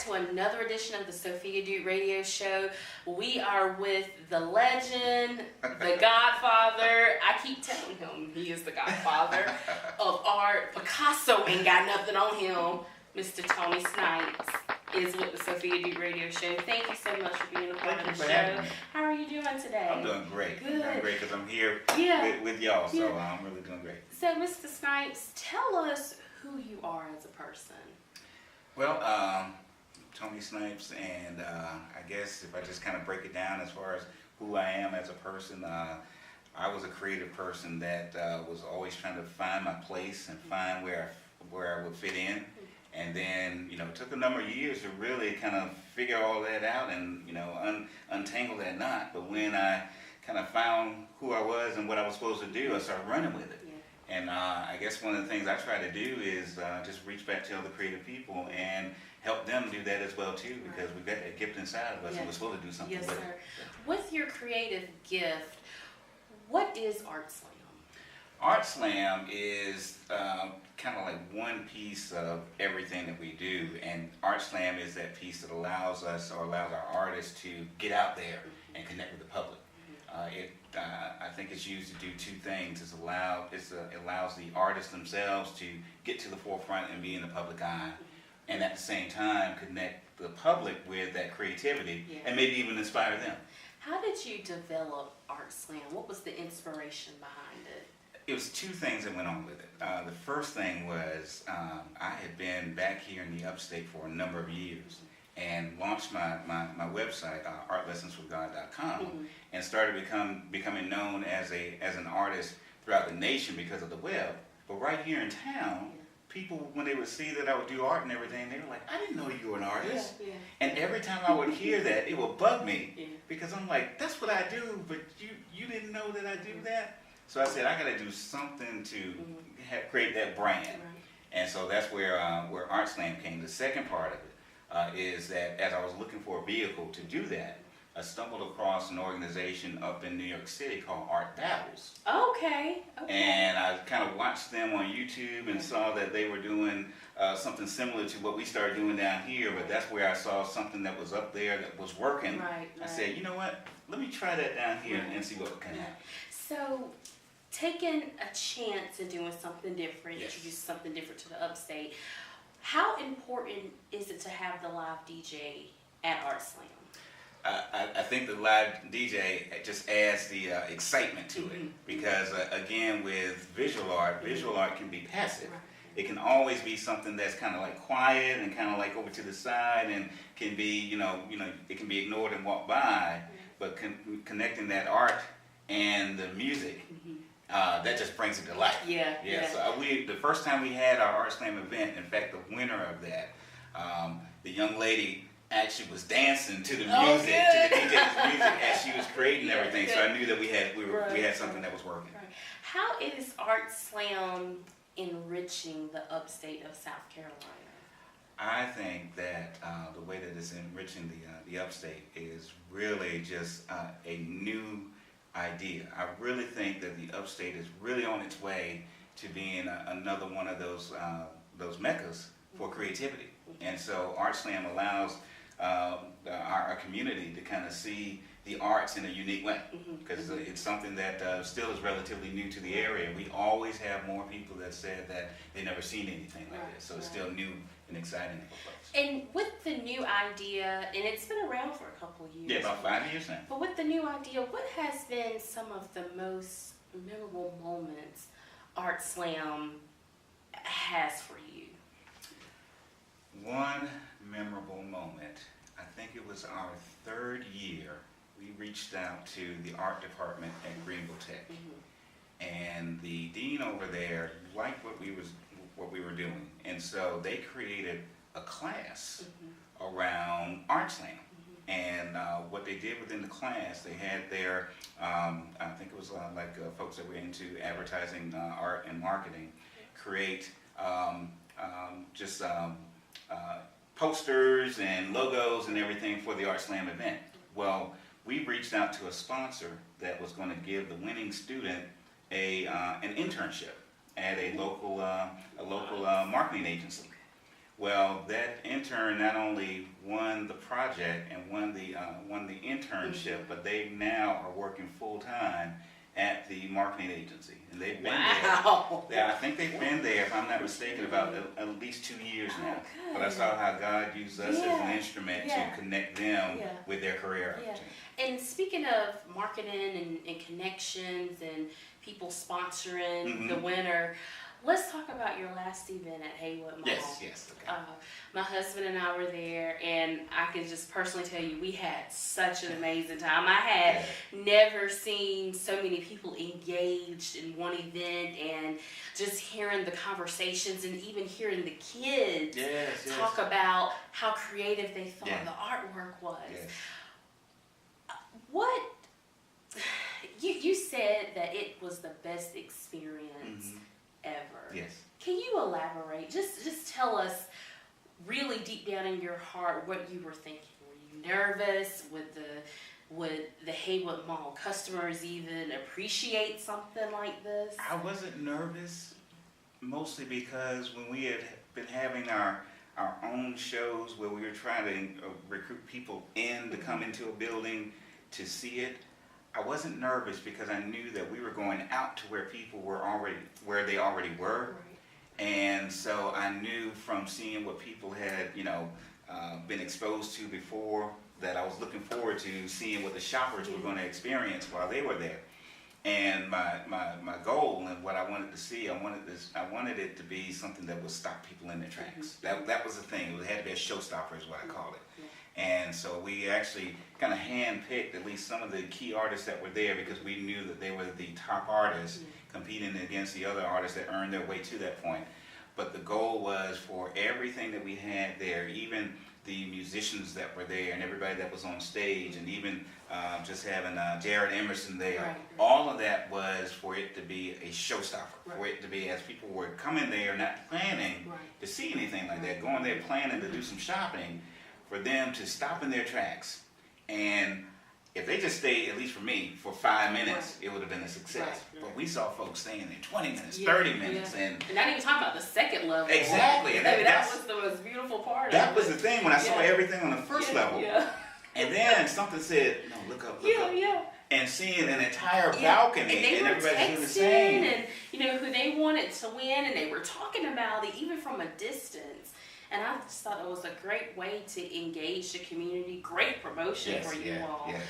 to another edition of the Sophia Dude Radio Show. We are with the legend, the Godfather. I keep telling him he is the Godfather of art. Picasso ain't got nothing on him. Mr. Tony Snipes is with the Sophia Dude Radio Show. Thank you so much for being a part of the show. How are you doing today? I'm doing great. Good. I'm doing great because I'm here with y'all, so Yeah. I'm really doing great. So, Mr. Snipes, tell us who you are as a person. Well, Tony Snipes, and I guess if I just kind of break it down as far as who I am as a person, I was a creative person that was always trying to find my place and find where I would fit in. And then, it took a number of years to really kind of figure all that out and, untangle that knot. But when I kind of found who I was and what I was supposed to do, I started running with it. Yeah. And I guess one of the things I try to do is just reach back to other creative people and help them do that as well, too, because we've got that gift inside of us and we're supposed to do something with it. Yes, sir. With your creative gift, what is Art Slam? Art Slam is kind of like one piece of everything that we do, and Art Slam is that piece that allows us or allows our artists to get out there and connect with the public. I think it's used to do two things. It allows the artists themselves to get to the forefront and be in the public eye, and at the same time connect the public with that creativity and maybe even inspire them. How did you develop Art Slam? What was the inspiration behind it? It was two things that went on with it. The first thing was I had been back here in the upstate for a number of years and launched my website, artlessonswithgod.com, and started becoming known as an artist throughout the nation because of the web. But right here in town, people, when they would see that I would do art and everything, they were like, I didn't know you were an artist. Yeah. And every time I would hear that, it would bug me because I'm like, that's what I do, but you didn't know that I do that? So I said, I got to do something to create that brand. Right. And so that's where Art Slam came. The second part of it is that as I was looking for a vehicle to do that, I stumbled across an organization up in New York City called Art Battles. Okay. And I kind of watched them on YouTube and saw that they were doing something similar to what we started doing down here, but that's where I saw something that was up there that was working. Right. I said, you know what, let me try that down here and see what can happen. So, taking a chance and doing something different, introduce something different to the upstate, how important is it to have the live DJ at Art Slam? I think the live DJ just adds the excitement to it because, again, with visual art can be passive. Right. It can always be something that's kind of like quiet and kind of like over to the side and can be, it can be ignored and walked by, but connecting that art and the music, that just brings it to life. Yeah. So the first time we had our Art Slam event, in fact, the winner of that, the young lady actually was dancing to the music, to the DJ's music as she was creating everything. So I knew that we had something that was working. Right. How is Art Slam enriching the upstate of South Carolina? I think that the way that it's enriching the upstate is really just a new idea. I really think that the upstate is really on its way to being another one of those meccas for creativity. And so Art Slam allows our community to kind of see the arts in a unique way because it's something that still is relatively new to the area. We always have more people that said that they've never seen anything like this, so it's still new and exciting for folks. And with the new idea, and it's been around for a couple of years. Yeah, about 5 years now. But with the new idea, what has been some of the most memorable moments Art Slam has for you? One memorable moment, I think it was our third year, we reached out to the art department at Greenville Tech. And the dean over there liked what we were doing. And so they created a class around Art Slam. And what they did within the class, they had their, I think it was folks that were into advertising, art and marketing, create posters and logos and everything for the Art Slam event. Well, we reached out to a sponsor that was going to give the winning student an internship at a local marketing agency. Well, that intern not only won the project and won the internship, but they now are working full time at the marketing agency, and they've been there. Yeah, I think they've been there, if I'm not mistaken, about at least 2 years now. Oh, But I saw how God used us as an instrument to connect them with their career opportunities. And speaking of marketing and connections and people sponsoring the winner, let's talk about your last event at Haywood Mall. Yes. Okay. My husband and I were there, and I can just personally tell you, we had such an amazing time. I had never seen so many people engaged in one event, and just hearing the conversations and even hearing the kids talk about how creative they thought the artwork was. Yes. What you said that it was the best experience ever. Yes. Can you elaborate? Just tell us really deep down in your heart what you were thinking. Were you nervous? Would the Haywood Mall customers even appreciate something like this? I wasn't nervous, mostly because when we had been having our own shows where we were trying to recruit people in to come into a building to see it, I wasn't nervous because I knew that we were going out to where people were where they already were. Right. And so I knew from seeing what people had, been exposed to before, that I was looking forward to seeing what the shoppers were going to experience while they were there. And my goal and what I wanted to see, I wanted it to be something that would stop people in their tracks. That was the thing. It had to be a showstopper is what I call it. And so we actually kind of handpicked at least some of the key artists that were there because we knew that they were the top artists competing against the other artists that earned their way to that point. But the goal was for everything that we had there, even the musicians that were there and everybody that was on stage, and even just having Jared Emerson there, all of that was for it to be a showstopper, for it to be, as people were coming there not planning to see anything like that, going there planning to do some shopping, for them to stop in their tracks. And if they just stayed, at least for me, for 5 minutes, it would have been a success. But we saw folks staying there 20 minutes, 30 minutes. And not even talking about the second level. Exactly. And that was the most beautiful part. That was the thing when I saw everything on the first level. And then something said, no, look up, look up. And seeing an entire balcony, and everybody doing the same. And who they wanted to win, and they were talking about it even from a distance. And I just thought it was a great way to engage the community. Great promotion for you all. Yes.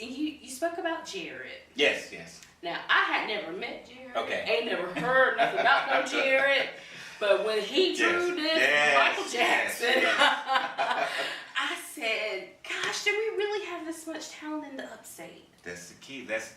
And you spoke about Jared. Yes. Now, I had never met Jared. Okay. Ain't never heard nothing about no Jared. But when he drew this Michael Jackson, I said, gosh, do we really have this much talent in the upstate? That's the key. That's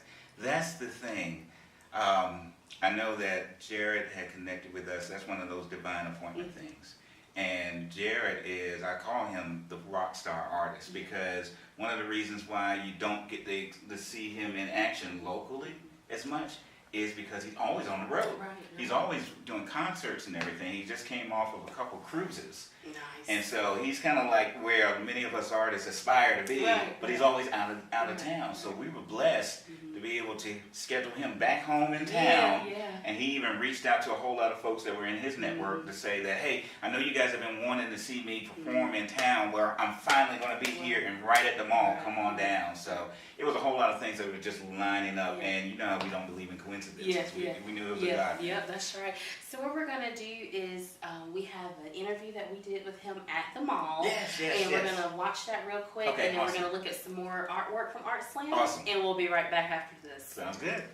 the thing. I know that Jared had connected with us. That's one of those divine appointment things. And Jared is, I call him the rock star artist, because one of the reasons why you don't get to see him in action locally as much is because he's always on the road. He's always doing concerts and everything. He just came off of a couple cruises. Nice. And so he's kind of like where many of us artists aspire to be, but he's always out of town. So we were blessed to be able to schedule him back home in town. And he even reached out to a whole lot of folks that were in his network to say that, hey, I know you guys have been wanting to see me perform in town, where I'm finally going to be here and right at the mall. Come on down. So it was a whole lot of things that were just lining up. And you know how we don't believe in coincidences. We knew it was a God. Yeah, that's right. So what we're going to do is we have an interview that we did with him at the mall. And we're going to watch that real quick. And then we're going to look at some more artwork from Art Slam. And we'll be right back after this. Sounds good.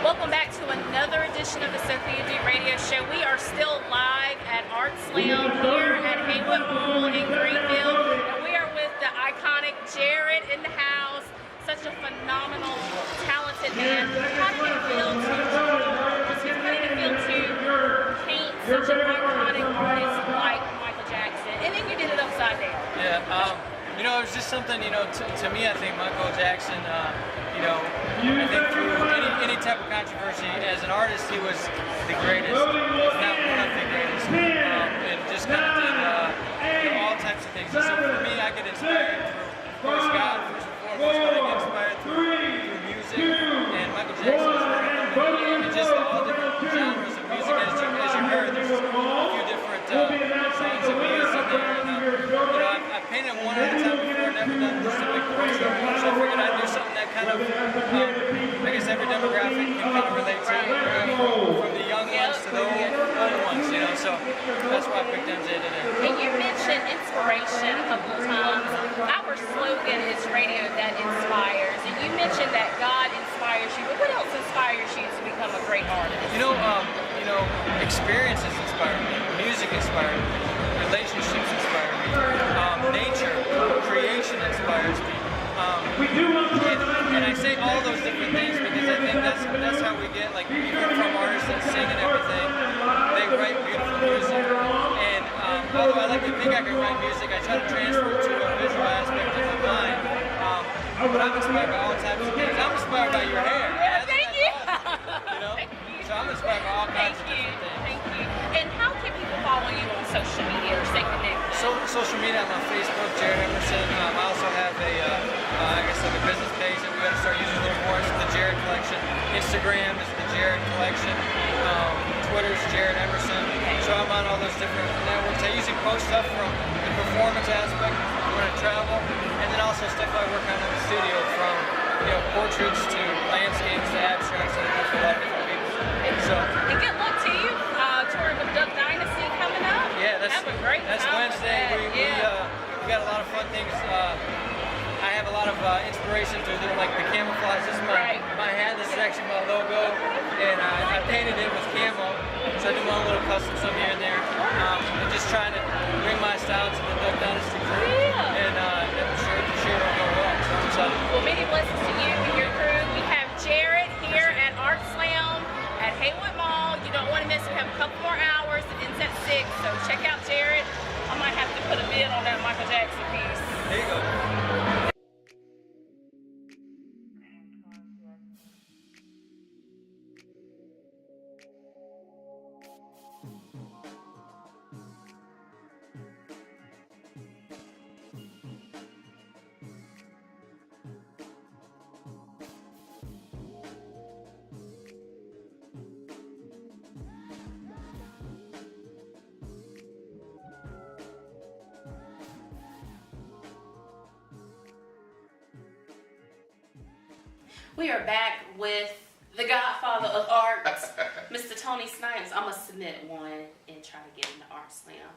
Welcome back to another edition of the Sophia Duke Radio Show. We are still live at Art Slam here at Haywood Mall in Greenville. And we are with the iconic Jared in the house. Such a phenomenal, talented man. How did it feel to paint such an iconic artist like Michael Jackson? And then you did it upside down. It was just something, to me, I think Michael Jackson, I think through any type of controversy, as an artist, he was the greatest, if not one of the greatest, and just kind of did all types of things. And so for me, I get inspired through, of course, God, first and foremost, but I get inspired through music, and Michael Jackson is one of them, and just all different genres of music. As you heard, there's a few different songs kind of, I guess every demographic can kind of relate to, from the young ones to the old ones, you know, so that's why I picked MJ today. And you mentioned inspiration a couple of times. Our slogan is radio that inspires, and you mentioned that God inspires you, but what else inspires you to become a great artist? Experiences inspire me, music inspires me, relationships inspire me, nature, creation inspires me. And I say all those different things because I think that's how we get, like, even from artists that sing and everything, they write beautiful music. And although I like to think I can write music, I try to transfer it to a visual aspect of my mind. But I'm inspired by all types of things. I'm inspired by your hair. Yeah, thank you. You know? So I'm inspired by all kinds of different things. Thank you. And how can people follow you on social media or stay connected? Social media, I'm on Facebook, Jared Emerson. I also have a business page that we got to start using a little more. It's the Jared Collection. Instagram is the Jared Collection. Twitter's Jared Emerson. So I'm on all those different networks. I usually post stuff from the performance aspect when I travel, and then also stuff I work on in the studio, from portraits to landscapes to abstracts that I do for a lot of different people. So. And good luck to you. Touring with Duck Dynasty coming up. Yeah, have a great that's time Wednesday. with We that. got a lot of fun things. I have a lot of inspiration through like the camouflage. This is my hat. This is actually my logo, and I painted it with camo. So I do my own little custom stuff here and there. And just trying to bring my style to the Duck Dynasty crew. Yeah. And I'm sure it'll go well. So I'm excited. Well, many blessings to you and your crew. We have Jared here at Art Slam at Haywood Mall. You don't want to miss it. We have a couple more hours. It ends at 6, so check out Jared. I might have to put a bid on that Michael Jackson piece. There you go. We are back with the godfather of art, Mr. Tony Snipes. I'm going to submit one and try to get into Art Slam.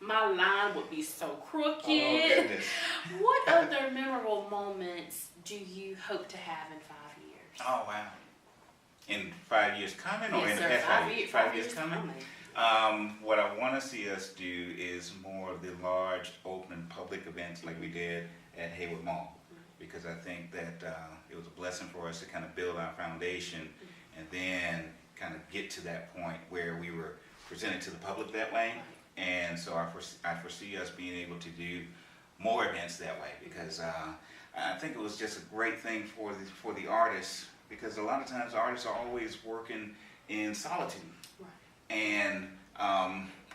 My line would be so crooked. Oh, goodness. What other memorable moments do you hope to have in 5 years? Oh, wow. In 5 years coming, or Yes, in the sir. past 5 5 years? years, 5 years coming? What I want to see us do is more of the large, open, public events like we did at Haywood Mall, because I think that it was a blessing for us to kind of build our foundation and then kind of get to that point where we were presented to the public that way. And so I foresee us being able to do more events that way, because I think it was just a great thing for the artists, because a lot of times artists are always working in solitude. Right. And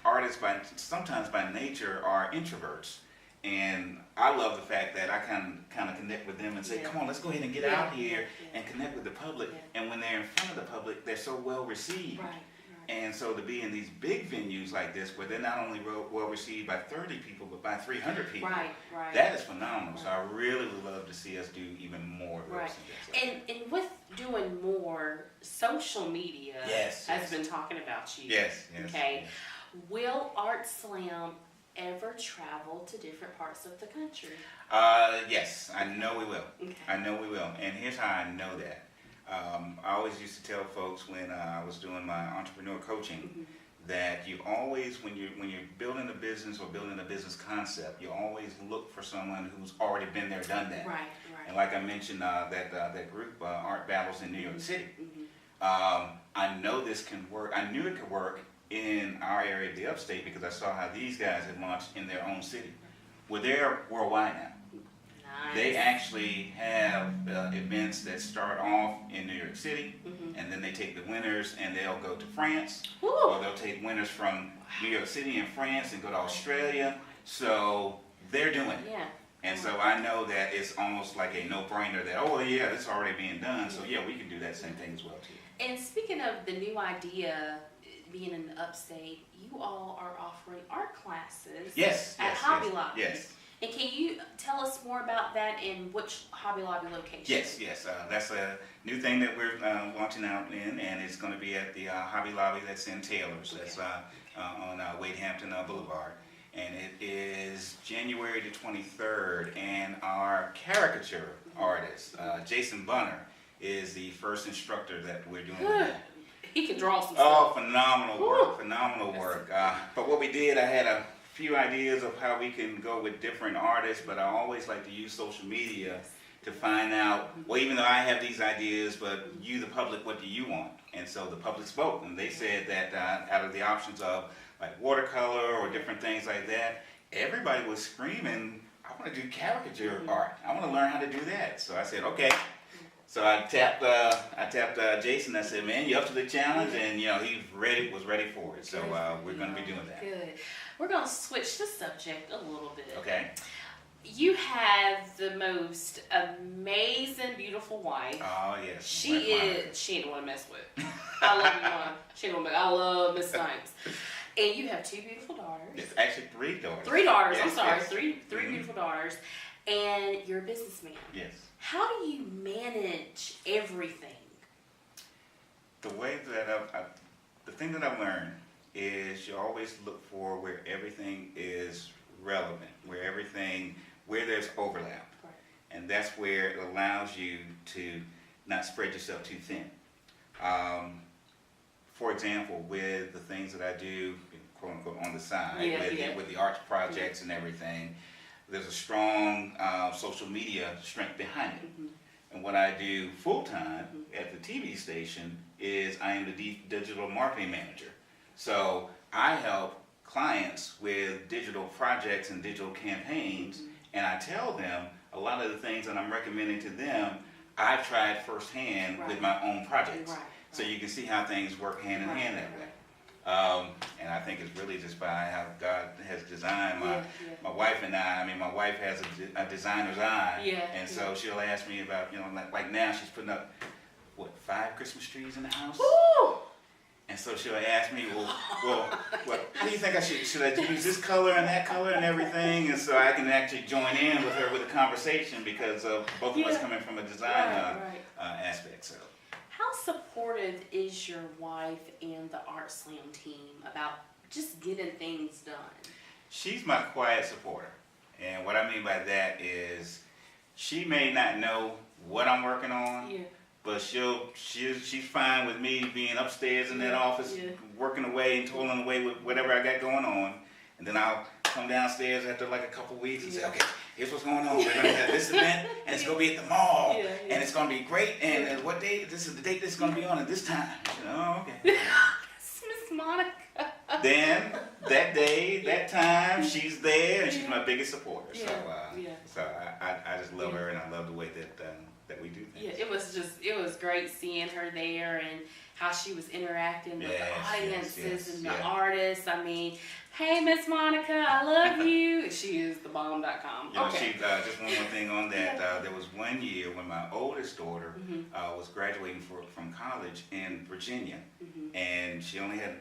artists sometimes by nature are introverts. And I love the fact that I can kind of connect with them and say, come on, let's go ahead and get out here and connect with the public. And when they're in front of the public, they're so well received. Right. And so to be in these big venues like this, where they're not only well received by 30 people, but by 300 people, that is phenomenal. So I really would love to see us do even more of those events. And with doing more, social media has been talking about you. Yes. Okay. Yes. Will Art Slam ever travel to different parts of the country? Yes, I know we will. Okay. I know we will. And here's how I know that. I always used to tell folks when I was doing my entrepreneur coaching that you always, when you're building a business or building a business concept, you always look for someone who's already been there, done that. Right. And like I mentioned, that group, Art Battles in New York City, I know this can work. I knew it could work in our area of the upstate because I saw how these guys had launched in their own city. Well, they're worldwide now. Nice. They actually have events that start off in New York City, and then they take the winners and they'll go to France, or they'll take winners from New York City and France and go to Australia. So they're doing it. Yeah. And so I know that it's almost like a no-brainer that, oh yeah, this is already being done, so yeah, we can do that same thing as well too. And speaking of the new idea, being in the upstate, you all are offering art classes at Hobby Lobby. Yes. And can you tell us more about that and which Hobby Lobby location? Yes, that's a new thing that we're launching out in, and it's going to be at the Hobby Lobby that's in Taylor's. That's on Wade Hampton Boulevard. And it is January the 23rd, and our caricature artist, Jason Bunner, is the first instructor that we're doing with him. He can draw some Oh, stuff. phenomenal work. But what we did, I had a few ideas of how we can go with different artists, but I always like to use social media to find out, well, even though I have these ideas, but you, the public, what do you want? And so the public spoke, and they said that out of the options of like watercolor or different things like that, everybody was screaming, I want to do caricature art. I want to learn how to do that. So I said, okay. So I tapped Jason. I said, man, you up to the challenge? And he was ready for it. So we're going to be doing that. Good. We're going to switch the subject a little bit. Okay. You have the most amazing, beautiful wife. Oh yes. She ain't the one to mess with. I love you, Mom. She ain't gonna I love Miss Snipes. And you have two beautiful daughters. It's actually 3 daughters. 3 daughters. Yes, I'm sorry. yes. 3 beautiful daughters. And you're a businessman. Yes. How do you manage everything? The way that the thing that I've learned is you always look for where everything is relevant, where there's overlap. Right. And that's where it allows you to not spread yourself too thin. For example, with the things that I do, quote unquote, on the side, with the arts projects and everything, there's a strong social media strength behind it. Mm-hmm. And what I do full time at the TV station is I am the digital marketing manager. So I help clients with digital projects and digital campaigns, and I tell them a lot of the things that I'm recommending to them, I've tried firsthand with my own projects. Right. So you can see how things work hand in hand that way. And I think it's really just by how God has designed my wife and I mean, my wife has a designer's eye. And so she'll ask me about, like now she's putting up, 5 Christmas trees in the house? Woo! And so she'll ask me, well, how do you think should I use this color and that color and everything? And so I can actually join in with her with a conversation because of both of us coming from a design aspect. So. How supportive is your wife and the Art Slam team about just getting things done? She's my quiet supporter. And what I mean by that is she may not know what I'm working on, but she's fine with me being upstairs in that office, working away and toiling away with whatever I got going on. And then I'll come downstairs after like a couple weeks and say, okay, here's what's going on. We're going to have this event, and it's going to be at the mall, and it's going to be great. And what date? This is the date this is going to be on at this time. Okay. That's Miss Monica. Then that day, that time, she's there, and she's my biggest supporter. So I just love her, and I love the way that we do things. It was great seeing her there and how she was interacting with the audiences and the artists. I mean, hey, Miss Monica, I love you. She is the bomb.com. She, just one more thing on that. There was one year when my oldest daughter was graduating from college in Virginia, and she only had,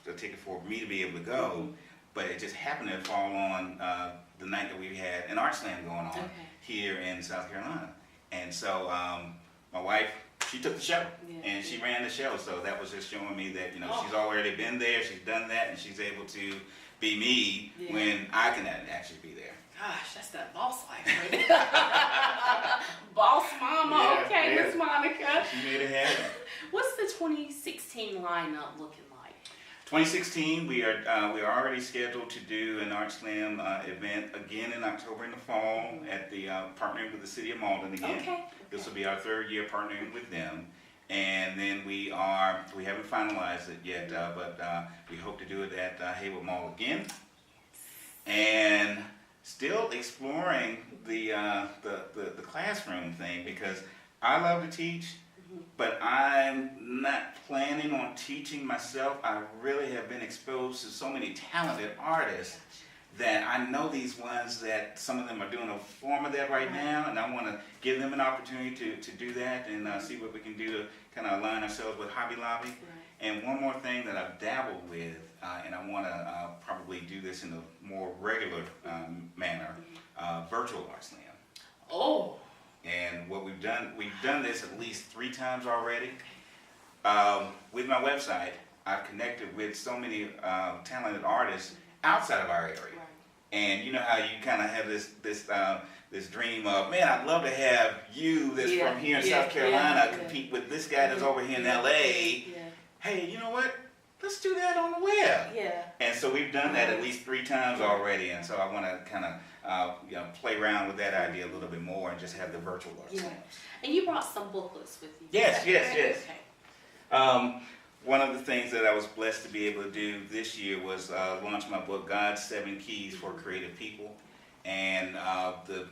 a ticket for me to be able to go, but it just happened to fall on the night that we had an art slam going on here in South Carolina. And so my wife, she took the show, and she ran the show. So that was just showing me that, she's already been there, she's done that, and she's able to be me when I can actually be there. Gosh, that's that boss life right there. Boss mama, Miss Monica. She made it happen. What's the 2016 lineup looking like? 2016, we are already scheduled to do an Art Slam event again in October in the fall at the partnering with the City of Malden again. This will be our 3rd year partnering with them, and then we haven't finalized it yet, but we hope to do it at Haywood Mall again, and still exploring the classroom thing because I love to teach. But I'm not planning on teaching myself. I really have been exposed to so many talented artists that I know these ones that some of them are doing a form of that right now, and I want to give them an opportunity to do that and see what we can do to kind of align ourselves with Hobby Lobby. And one more thing that I've dabbled with, and I want to probably do this in a more regular manner, virtual art slam. Oh. And what we've done this at least 3 times already. With my website, I've connected with so many talented artists outside of our area. Right. And you know how you kind of have this dream of, man, I'd love to have you that's from here in South Carolina compete with this guy that's over here in LA. Yeah. Hey, you know what? Let's do that on the web. Yeah. And so we've done that at least 3 times already. And so I want to kind of play around with that idea a little bit more and just have the virtual art slams. And you brought some booklets with you. Yes. Okay. One of the things that I was blessed to be able to do this year was launch my book, God's 7 Keys for Creative People. And the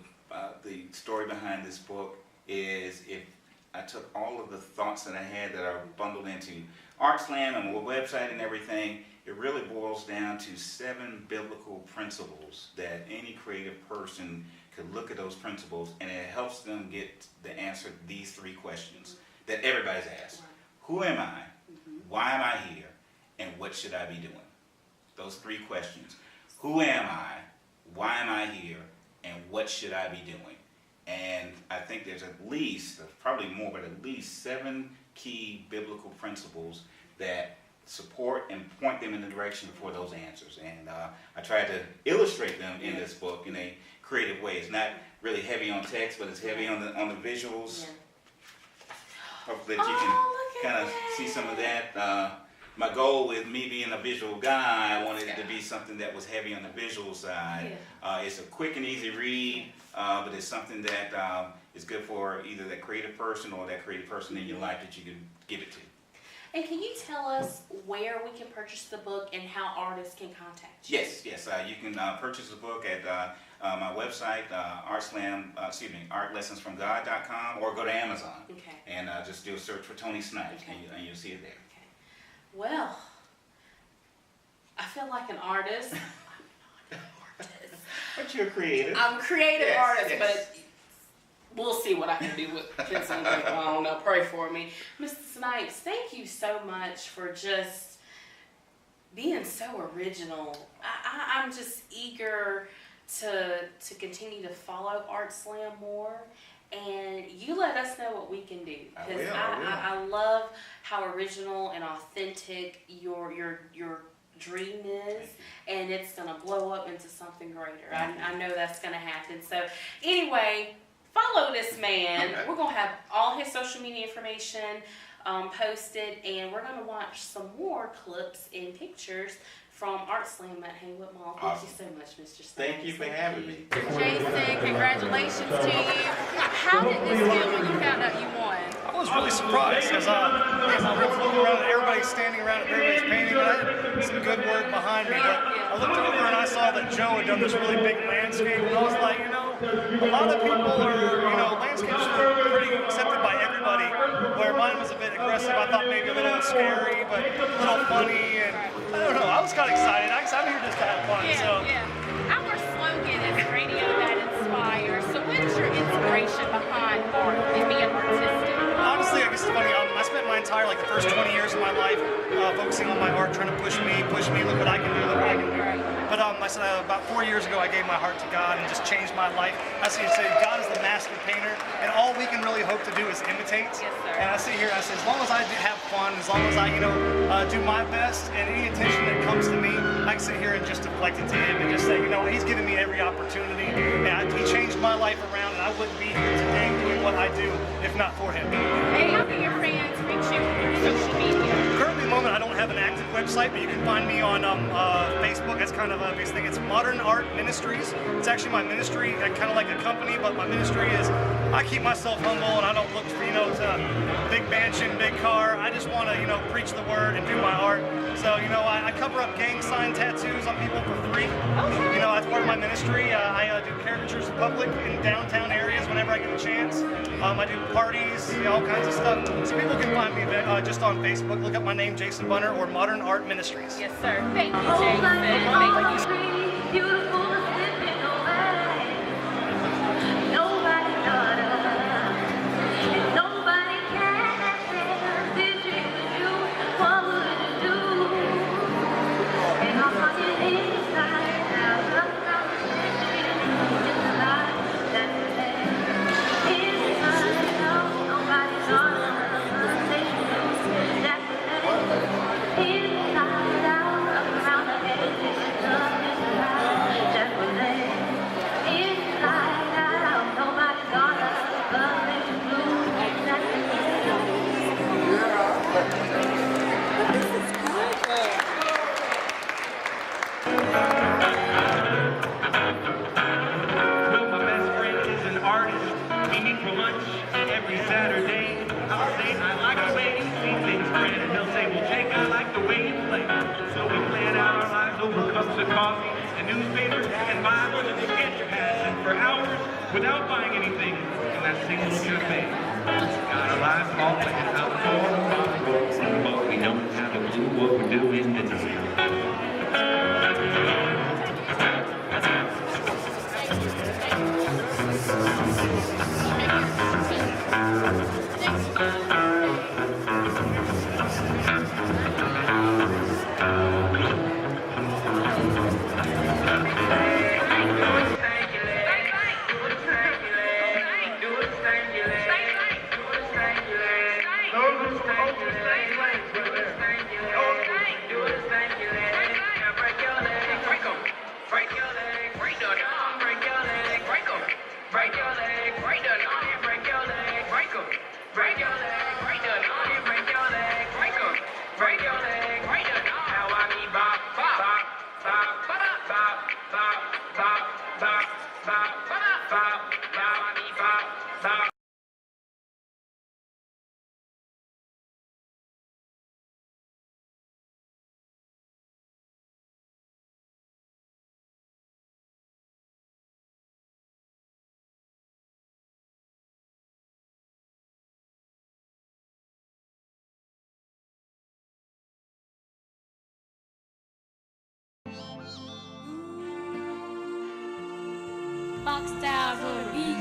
story behind this book is if I took all of the thoughts that I had that are bundled into Art Slam and my website and everything, it really boils down to 7 biblical principles that any creative person could look at those principles, and it helps them get the answer to these 3 questions that everybody's asked. Right. Who am I? Why am I here? And what should I be doing? Those 3 questions. Who am I? Why am I here? And what should I be doing? And I think there's probably more, but at least 7 key biblical principles that support and point them in the direction for those answers. And I tried to illustrate them in this book in a creative way. It's not really heavy on text, but it's heavy on the visuals. Hopefully that you can kind of see some of that. My goal with me being a visual guy, I wanted it to be something that was heavy on the visual side. It's a quick and easy read, but it's something that is good for either that creative person or that creative person in your life that you can give it to. And can you tell us where we can purchase the book and how artists can contact you? Yes. You can purchase the book at my website, artlessonsfromgod.com, or go to Amazon and just do a search for Tony Snipes, and you'll see it there. Well, I feel like an artist. But you're creative. I'm a creative artist, but we'll see what I can do with pencil and paper. I don't know. Pray for me. Mr. Snipes, thank you so much for just being so original. I'm just eager to continue to follow Art Slam more. And you let us know what we can do, because I love how original and authentic your dream is, and it's gonna blow up into something greater. I know that's gonna happen. So anyway, follow this man. We're gonna have all his social media information posted, and we're gonna watch some more clips and pictures from Art Slam at Haywood Mall. Thank you so much, Mr. Snipes. Thank you for having me. Jason, congratulations to you. How did this feel when you found out you won? I was really surprised because I was looking around and everybody's standing around and everybody's painting, but I had some good work behind me. But I looked over and I saw that Joe had done this really big landscape, and I was like, a lot of people are, landscapes are pretty accepted by everybody, where mine was a bit aggressive. I thought maybe a little scary, but a little funny, and I don't know, I was kind of excited. I'm here just to have fun. Our slogan is radio that inspires. So what is your inspiration behind art and being artistic? Honestly, I guess it's funny. I spent my entire, the first 20 years of my life focusing on my art, trying to push me, look what I can do, look what I can do. But I said about 4 years ago, I gave my heart to God and just changed my life. I say God is the master painter, and all we can really hope to do is imitate. Yes, sir. And I sit here and I say, as long as I have fun, as long as I, do my best, and any attention that comes to me, I can sit here and just deflect it to Him and just say, He's given me every opportunity, and He changed my life around, and I wouldn't be here today doing what I do if not for Him. Hey, how can your fans reach you on social media? Currently, at the moment, I don't have an active website, but you can find me on Facebook. That's kind of a big thing. It's Modern Art Ministries. It's actually my ministry, kind of like a company, but my ministry is, I keep myself humble, and I don't look for, to big mansion, big car. I just want to, preach the word and do my art. So, I cover up gang sign tattoos on people for free. That's part of my ministry. I do caricatures in public in downtown areas whenever I get a chance. I do parties, all kinds of stuff. So people can find me just on Facebook. Look up my name, Jason Bunner, or Modern Art Ministries. Yes, sir. Thank you, Jason. Thank you. Inside out, Well, my best friend is an artist. We meet for lunch every Saturday. I'll say, I like the way you see things, friend. And he'll say, well, Jake, I like the way you play. So we plan out our lives over cups of coffee and newspapers and Bibles and sketch pads and for hours without buying anything in that single cafe. Got our lives all planned out for a while, but we don't have a clue what we're doing tonight. Box styles on the beat.